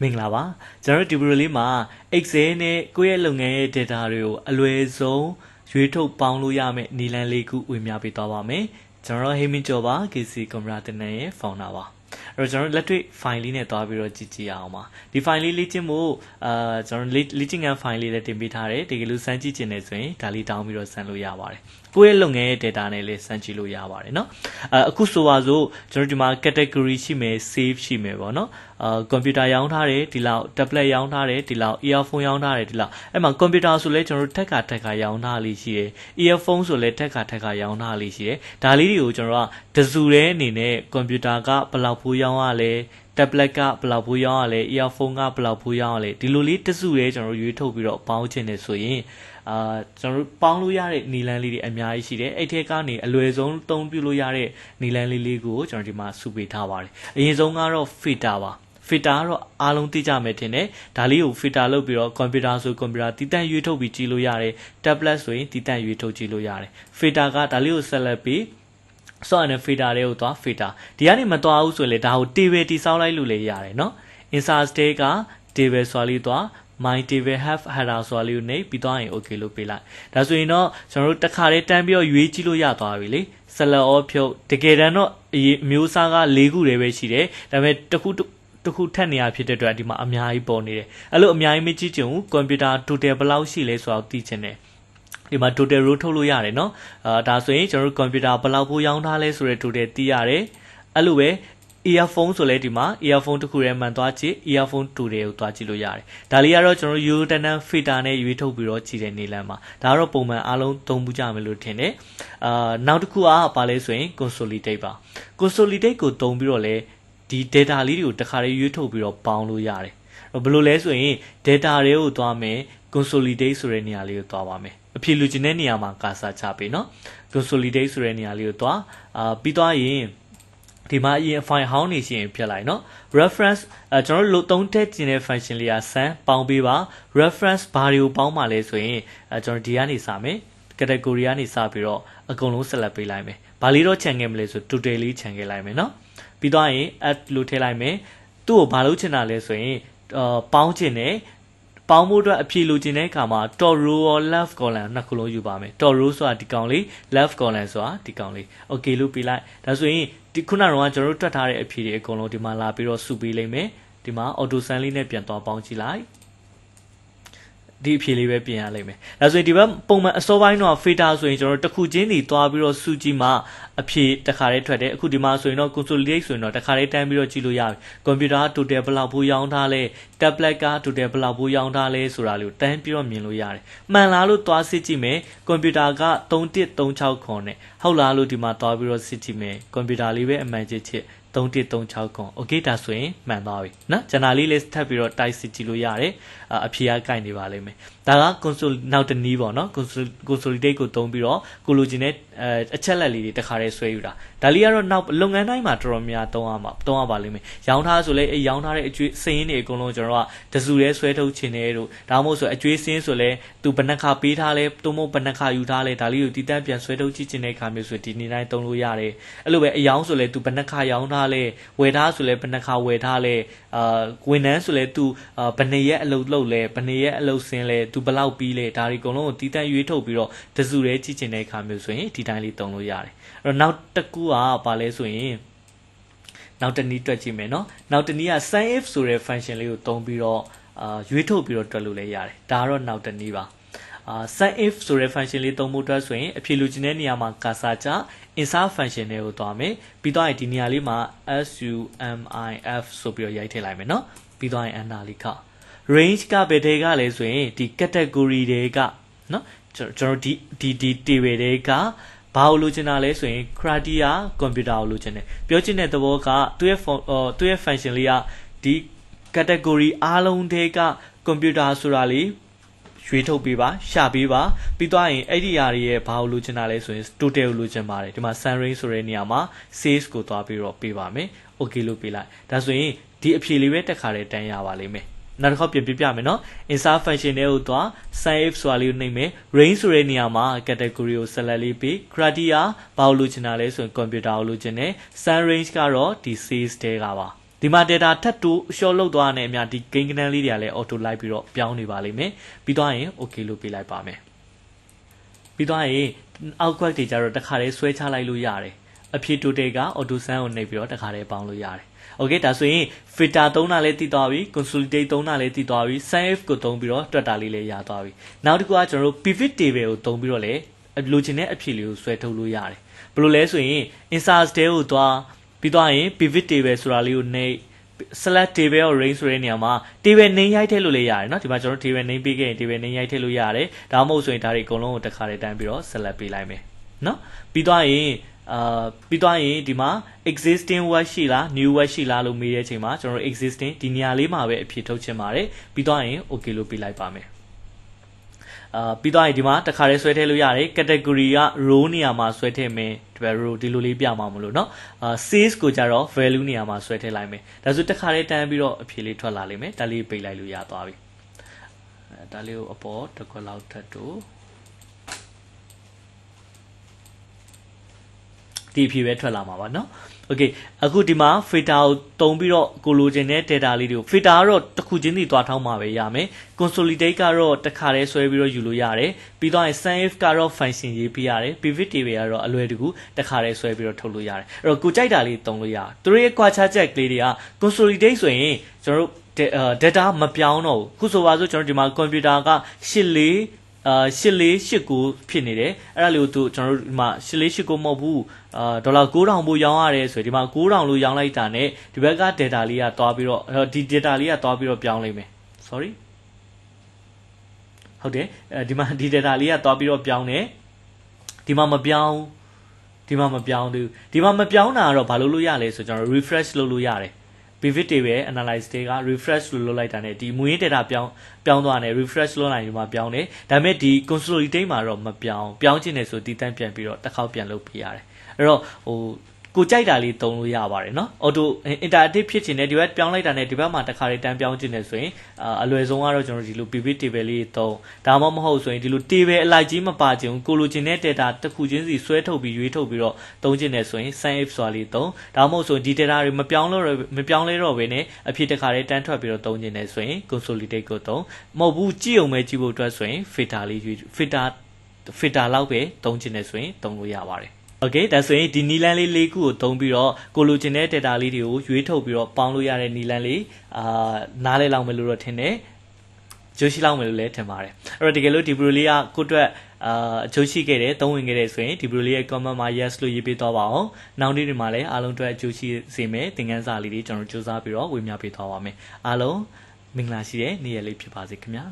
မင်္ဂလာပါကျွန်တော်တို့ဒီဗီဒီယိုလေးမှာ Excel နဲ့ကိုယ့်ရဲ့လုပ်ငန်းရဲ့ data တွေကိုအလွယ်ဆုံးရွေးထုတ်ပေါင်းလို့ရမယ့်နည်းလမ်းလေးခုဝင်ပြပေးသွားပါမယ်ကျွန်တော်ဟိမင်းကျော်ပါ KC ကွန်ပျူတာသင်တန်းရဲ့ founder ပါအဲ့တော့ကျွန်တော်လက်တွေ့ file လေးနဲ့တွားပြီးတော့ကြည့်ကြည့်အောင်ပါဒီ file လေးလေ့ကျင့်ဖို့ကျွန်တော်လေ့ကျင့်ခန်း file လေးလည်းတင်ပေးထားတယ်တကယ်လို့စမ်းကြည့်ချင်တယ်ဆိုရင်ဒါလေးတောင်းပြီးတော့စမ်းလို့ရပါတယ်ကိုယ့်ရဲ့လုပ်ငန်းရဲ့ data နဲ့လည်းစမ်းကြည့်လို့ရပါတယ်เนาะအခုဆိုပါစို့ကျွန်တော်ဒီမှာ category ရှိမယ် save ရှိမယ်ပေါ့เนาะcomputer ရောင်းထားတယ်ဒီလောက် tablet ရောင်းထားတယ်ဒီလောက် earphone ရောင်းထားတယ်ဒီလောက်အဲ့မှာ computer ဆိုလဲကျွန်တော်တို့ထက်ကရောင်းထားလေးရှိတယ် earphone ဆိုလဲထက်ကရောင်းထားလေးရှိတယ်ဒါလေးတွေကိုကျွန်တော်ကတစုတည်းအနေနဲ့ computer ကဘယ်လောက်ဖိုးရောင်းရလဲtablet ကဘယ်လောက်ဖိုးရောင်းရလဲ earphone ကဘယ်လောက်ဖိုးရောင်းရလဲဒီလိုလေးတစုတည်းကျွန်တော်ရွေးထုတ်ပြီးတော့ပေါင်းချင်တယ်ဆိုရင်ကျွန်တော်တို့ပေါင်းလို့ရတဲ့နီလန်းလေးတွေအများကြီးရှိတယ်အဲ့ထဲကနေအလွယ်ဆုံးသုံးပြလို့ရတဲ့နီလန်းလေးကိုကျွန်တော်ဒီမှာစုပေးထားပါတယ်အရင်ဆုံးကတော့ filter ပါfilter ကတော့အားလုံးသိကြမယ်ထင်တယ်ဒါလေးကို filter လုပ်ပြီးတော့ computer ဆို computer တည်တံ့ရွေးထုတ်ပြီးကြည့်လို့ရတယ် tablet ဆိုရင်တည်တံ့ရွေးထုတ်ကြည့်လို့ရတယ် filter ကဒါလေးကိုဆက်လက်ပြီးဆော့နဲ့ filter တွေကိုသွား filter ဒီကနေမသွားဘူးဆိုရင်လေဒါကို table တိစောင်းလိုက်လို့လည်းရတယ်เนาะ insert state က table ဆိုလေးသွားmy table have header ဆိုလေးကိုနေပြီးသွားရင် okay လို့ပေးလိုက်ဒါဆိုရင်တော့ကျွန်တော်တို့တစ်ခါလေးတန်းပြီးတော့ရွေးကြည့်လို့ရသွားပြီလေ select all ဖြုတ်တကယ်တမ်းတော့အမျိုးအစားက၄ခုတည်းပဲရှိတယ်ဒါပေမဲ့တစ်ခုထက်နေရဖြစ်တဲ့အတွက်ဒီမှာအများကြီးပေါ်နေတယ်အဲ့လိုအများကြီးမကြည့်ချင်ဘူး computer total ဘယ်လောက်ရှိလဲဆိုတော့သိချင်တယ်ဒီမှာ total row ထုတ်လို့ရတယ်เนาะဒါဆိုရင်ကျွန်တော်တို့ computer ဘယ်လောက်ဖိုးရောင်းထားလဲဆိုတဲ့ total သိရတယ်အဲ့လိုပဲ earphone ဆိုလဲဒီမှာ earphone တစ်ခုတည်းမှန်သွားကြည့် earphone 2တွေကိုသွားကြည့်လို့ရတယ်ဒါလေးကတော့ကျွန်တော် Eurotunnel filter နဲ့ရွေးထုတ်ပြီးတော့ကြည့်တဲ့နေလမ်းမှာဒါကတော့ပုံမှန်အားလုံးသုံးမှုကြမယ်လို့ထင်တယ်နောက်တစ်ခုကဘာလဲဆိုရင် consolidate ပါ consolidate ကိုသုံးပြီးတော့လဲဒီ data လေးတွေကိုတစ်ခါလေးရွေးထုတ်ပြီးတော့ပေါင်းလို့ရတယ်ဘယ်လိုလဲဆိုရင် data တွေကိုသွားမယ် consolidate ဆိုတဲ့နေရာလေးကိုသွားပါမယ်အဖြေလူချင်တဲ့နေရာမှာကာစာချပေးเนาะ consolidate ဆိုတဲ့နေရာလေးကိုသွားပြီးသွားရင်ဒီမှာအရင် file ဟောင်းနေရှိရင်ပြလိုက်เนาะ reference ကျွန်တော်တို့သုံးထည့်ခြင်းတဲ့ function လေးက sum ပေါင်းပေးပါ reference ဘာတွေကိုပေါင်းပါလဲဆိုရင်ကျွန်တော်ဒီကနေစမယ် category ကနေစပြီးတော့အကုန်လုံး select ပေးလိုက်မယ်ဘာလေးတော့ခြံခဲ့မလဲဆို total လေးခြံခဲ့လိုက်မယ်เนาะပြီးသွားရင် add လို့ထည့်လိုက်မယ်သူ့ကိုဘာလုပ်ချင်တာလဲဆိုရင်ပေါင်းချင်တယ်ပေါင်းဖို့အတွက်အဖြေလိုချင်တဲ့အခါမှာ top row ရော left column နှစ်ခုလုံးယူပါမယ် top row ဆိုတာဒီကောင်လေး left column ဆိုတာဒီကောင်လေး okay လို့ပေးလိုက်ဒါဆိုရင်ဒီခုနကတော့ကျွန်တော်တို့တွက်ထားတဲ့အဖြေတွေအကုန်လုံးဒီမှာလာပြီးတော့စုပေးလိမ့်မယ်ဒီမှာ auto sum လေးနဲ့ပြန်သွားပေါင်းကြည့်လိုက်ဒီအဖြေလေးပဲပြင်ရလိမ့်မယ်ဒါဆိုရင်ဒီဘက်ပုံမှန်အစောပိုင်းတော့ filter ဆိုရင်ကျွန်တော်တို့တစ်ခုချင်းစီသွားပြီးတော့စုကြည့်မှအဖြေတစ်ခါတည်းထွက်တယ်အခုဒီမှာဆိုရင်တော့ consolidate ဆိုရင်တော့တစ်ခါတည်းတန်းပြီးတော့ကြည့်လို့ရပြီ computer က total ဘယ်လောက်ဘူးရောင်းထားလဲ tablet က total ဘယ်လောက်ဘူးရောင်းထားလဲဆိုတာလေးကိုတန်းပြီးတော့မြင်လို့ရတယ်မှန်လားလို့သွားစစ်ကြည့်မယ် computer က3136ခွန်နဲ့ဟုတ်လားလို့ဒီမှာသွားပြီးတော့စစ်ကြည့်မယ် computer လေးပဲအမှန်ချစ်3136ခွန် okay ဒါဆိုရင်မှန်သွားပြီเนาะကျွန်တော်လေးထပ်ပြီးတော့တိုက်စစ်ကြည့်လို့ရတယ်အဖြေကကိုက်နေပါလိမ့်မယ်ဒါက console နောက်တနည်းပေါ့เนาะ consolidate ကိုသုံးပြီးတော့ကိုလိုချင်တဲ့အချက်လက်လေးတွေတစ်ခါတည်းဆွဲယူတာဒါလေးကတော့နောက်လုပ်ငန်းတိုင်းမှာတော်တော်များသုံးရပါလိမ့်မယ်ရောင်းထားဆိုလဲရောင်းထားတဲ့အကျွေးစင်းတွေအကုန်လုံးကျွန်တော်ကတစုတည်းဆွဲထုတ်ချင်တယ်တို့ဒါမှမဟုတ်ဆိုအကျွေးစင်းဆိုလဲသူဘယ်နှခါပေးထားလဲတုံးမဘယ်နှခါယူထားလဲဒါလေးကိုတည်တံ့ပြန်ဆွဲထုတ်ကြည့်ချင်တဲ့အခါမျိုးဆိုဒီနေ့တိုင်းသုံးလို့ရတယ်အဲ့လိုပဲအယောင်းဆိုလဲသူဘယ်နှခါရောင်းထားလဲဝယ်ထားဆိုလဲဘယ်နှခါဝယ်ထားလဲဝန်ထမ်းဆိုလဲသူဘယ်နှစ်ရက်အလုပ်လုပ်လဲဘယ်နှစ်ရက်အလုပ်ဆင်းလဲသူဘယ်လောက်ပြီးလဲဒါတွေအကုန်လုံးကိုတည်တံ့ရွေးထုတ်ပြီးတော့တစုတည်းကြည့်ချင်တဲ့အခါမျိုးဆိုရင်ဒီတိုင်းလေးသုံးလို့ရတယ်အဲ့တော့နောက်တစ်ခုကဘာလဲဆိုရင်နောက်တနည်းတွက်ကြည့်မယ်เนาะနောက်တနည်းက sum if ဆိုတဲ့ function လေးကိုသုံးပြီးတော့ရွေးထုတ်ပြီးတော့တွက်လို့လည်းရတယ်ဒါကတော့နောက်တနည်းပါsum if ဆိုတဲ့ function လေးသုံးဖို့အတွက်ဆိုရင်အဖြေလူချင်တဲ့နေရာမှာကာစာချ insert function တွေကိုသွားမယ်ပြီးတော့ဒီနေရာလေးမှာ sumif ဆိုပြီးတော့ရိုက်ထည့်လိုက်မယ်เนาะပြီးတော့ enter လေးခ range ကဘယ်ထဲကလဲဆိုရင်ဒီ category တွေကเนาะကျွန်တော်ဒီ table တွေကဘာလို့လိုချင်တာလဲဆိုရင် criteria computer ကိုလိုချင်တယ်ပြောချင်တဲ့သဘောကသူ့ရဲ့ function လေးကဒီ category အားလုံးထဲက computer ဆိုတာလေးရွေးထုတ်ပေးပါရှာပေးပါပြီးသွားရင်အဲ့ဒီအရာတွေရဲ့ဘာလို့လိုချင်တာလဲဆိုရင် total ကိုလိုချင်ပါတယ်ဒီမှာ sum range ဆိုတဲ့နေရာမှာ sales ကိုသွားပြီးတော့ပေးပါမယ် okay လို့ပေးလိုက်ဒါဆိုရင်ဒီအဖြေလေးပဲတစ်ခါတည်းတန်းရပါလိမ့်မယ်နောက်တစ်ခေါက်ပြန်ပြမယ်เนาะ insert function တွေကိုသွား save ဆိုတာလေးကိုနှိပ်မယ် range ဆိုတဲ့နေရာမှာ category ကို select လေးပြီး criteria ဘာလို့လိုချင်တာလဲဆိုရင် computer ကိုလိုချင်တယ် sum range ကတော့ဒီ sales တဲကပါဒီ ဒီမှာ data ထပ်တူရှော့လုပ်သွားတဲ့အများဒီ gain ကနန်းလေးတွေကလည်း auto လိုက်ပြီးတော့ပြောင်းနေပါလိမ့်မယ်ပြီးသွားရင် okay လို့ပေးလိုက်ပါမယ်ပြီးသွားရင် output တွေကြတော့တစ်ခါတည်းဆွဲချလိုက်လို့ရတယ်အဖြေ total က auto sum ကိုနှိပ်ပြီးတော့တစ်ခါတည်းပေါင်းလို့ရတယ်okay ဒါဆိုရင် filter သုံးတာလည်းတည်သွားပြီ consolidate သုံးတာလည်းတည်သွားပြီ sum if ကိုသုံးပြီးတော့တွက်တာလေးလည်းရသွားပြီနောက်တစ်ခုကကျွန်တော်တို့ pivot table ကိုသုံးပြီးတော့လည်းလိုချင်တဲ့အဖြေလေးကိုဆွဲထုတ်လို့ရတယ်ဘယ်လိုလဲဆိုရင် insert table ကိုသွားပြီးသွားရင် pivot table ဆိုတာလေးကိုနှိပ် select table or range ဆိုတဲ့နေရာမှာ table name ရိုက်ထည့်လို့လည်းရတယ်เนาะဒီမှာကျွန်တော် table name ပေးခဲ့ရင် table name ရိုက်ထည့်လို့ရတယ်ဒါမှမဟုတ်ဆိုရင်ဒါတွေအကုန်လုံးကိုတစ်ခါတည်းတန်းပြီးတော့ select ပေးလိုက်မယ်เนาะပြီးသွားရင်ဒီမှာ existing word ရှိလား new word ရှိလားလို့မေးတဲ့အချိန်မှာကျွန်တော်တို့ existing ဒီနေရာလေးမှာပဲအဖြေထုတ်ချင်ပါတယ်ပြီးသွားရင် okay လို့ပေးလိုက်ပါမယ်ပြီးတော့ဒီမှာတစ်ခါလေးဆွဲထည့်လို့ရတယ် category က row နေရာမှာဆွဲထည့်မယ်ဒီဘက် row ဒီလိုလေးပြမှာမလို့เนาะsales ကိုကြတော့ value နေရာမှာဆွဲထည့်လိုက်မယ်ဒါဆိုတစ်ခါလေးတန်းပြီးတော့အဖြေလေးထွက်လာလိမ့်မယ်ဒါလေးပိတ်လိုက်လို့ရသွားပြီဒါလေးကိုအပေါ်တစ်ခွက်လောက်ထပ်တို့ဒီအဖြေပဲထွက်လာမှာပါเนาะ okay အခုဒီမှာ filter ကိုတုံးပြီးတော့ကိုလိုချင်တဲ့ data လေးတွေကို filter ကတော့တစ်ခုချင်းစီသွားထောင်းမှာပဲရမယ် consolidate ကတော့တစ်ခါတည်းဆွဲပြီးတော့ယူလို့ရတယ်ပြီးတော့ sum if ကတော့ function ရေးပြရတယ် pivot table ကတော့အလွယ်တကူတစ်ခါတည်းဆွဲပြီးတော့ထုတ်လို့ရတယ်အဲ့တော့ကိုကြိုက်တာလေးတုံးလို့ရတယ်သူတို့ရဲ့ကွာခြားချက်ကလေးတွေက consolidate ဆိုရင်ကျွန်တော်တို့ data မပြောင်းတော့ဘူးခုဆိုပါစို့ကျွန်တော်ဒီမှာ computer က8489ဖြစ်နေတယ်အဲ့ဒါလေးကိုသူကျွန်တော်တို့ဒီမှာ8489မဟုတ်ဘူးဒေါ်လာ9000ပို့ရောင်းရတယ်ဆိုရင်ဒီမှာ9000လို့ရောင်းလိုက်တာနဲ့ဒီဘက်က data လေးကသွားပြီးတော့ဒီ data လေးကသွားပြီးတော့ပြောင်းလိုက်မယ် sorry ဟုတ်တယ်ဒီမှာဒီ data လေးကသွားပြီးတော့ပြောင်းတယ်ဒီမှာမပြောင်းသေးဘူးဒီမှာမပြောင်းတာကတော့ဘာလို့ရလဲဆိုကျွန်တော် refresh လုပ်လို့ရတယ်pivot table analyze တွေက refresh လုပ်လိုက်တာနဲ့ဒီမူရင်း data ပြောင်းသွားတယ် refresh လုပ်လိုက်ရင်ဒီမှာပြောင်းတယ်ဒါပေမဲ့ဒီ consolidate မှာတော့မပြောင်းချင်တယ်ဆိုတည်တံ့ပြန်ပြီးတော့တစ်ခေါက်ပြန်လုပ်ပြရတယ်အဲ့တော့ကိုကြိုက်တာလေးသုံးလို့ရပါတယ်เนาะ auto interactive ဖြစ်ချင်တယ်ဒီဘက်ပြောင်းလိုက်တာနဲ့ဒီဘက်မှာတစ်ခါလေးတန်းပြောင်းချင်တယ်ဆိုရင်အလွယ်ဆုံးကတော့ကျွန်တော်ဒီလို pivot table လေးသုံးဒါမှမဟုတ်ဆိုရင်ဒီလို table အလိုက်ကြီးမပါချင်ဘူးကိုလိုချင်တဲ့ data တစ်ခုချင်းစီဆွဲထုတ်ပြီးရွေးထုတ်ပြီးတော့သုံးချင်တယ်ဆိုရင် sum if ဆိုတာလေးသုံးဒါမှမဟုတ်ဆိုရင်ဒီ data တွေမပြောင်းလဲတော့ဘဲနဲ့အဖြစ်တစ်ခါလေးတန်းထွက်ပြီးတော့သုံးချင်တယ်ဆိုရင် consolidate ကိုသုံးမဟုတ်ဘူးကြည့်အောင်ပဲကြည့်ဖို့အတွက်ဆိုရင် filter လောက်ပဲသုံးချင်တယ်ဆိုရင်သုံးလို့ရပါတယ်okay ဒါဆိုရင်ဒီနီလန်းလေး၄ခုကိုသုံးပြီးတော့ကိုလိုချင်တဲ့ data လေးတွေကိုရွေးထုတ်ပြီးတော့ပေါင်းလို့ရတဲ့နီလန်းလေးနားလဲလောက်မယ်လို့တော့ထင်တယ်ကျိုးရှိလောက်မယ်လို့လည်းထင်ပါတယ်အဲ့တော့တကယ်လို့ဒီ video လေးကကိုအတွက်အကျိုးရှိခဲ့တယ်သုံးဝင်ခဲ့တယ်ဆိုရင်ဒီ video လေးရဲ့ comment မှာ yes လို့ရေးပေးသွားပါအောင်နောက်နေ့တွေမှာလည်းအားလုံးအတွက်အကျိုးရှိစေမယ်သင်ခန်းစာလေးတွေကျွန်တော်စူးစမ်းပြီးတော့ဝေမျှပေးသွားပါမယ်အားလုံးမင်္ဂလာရှိတဲ့နေ့ရက်လေးဖြစ်ပါစေခင်ဗျာ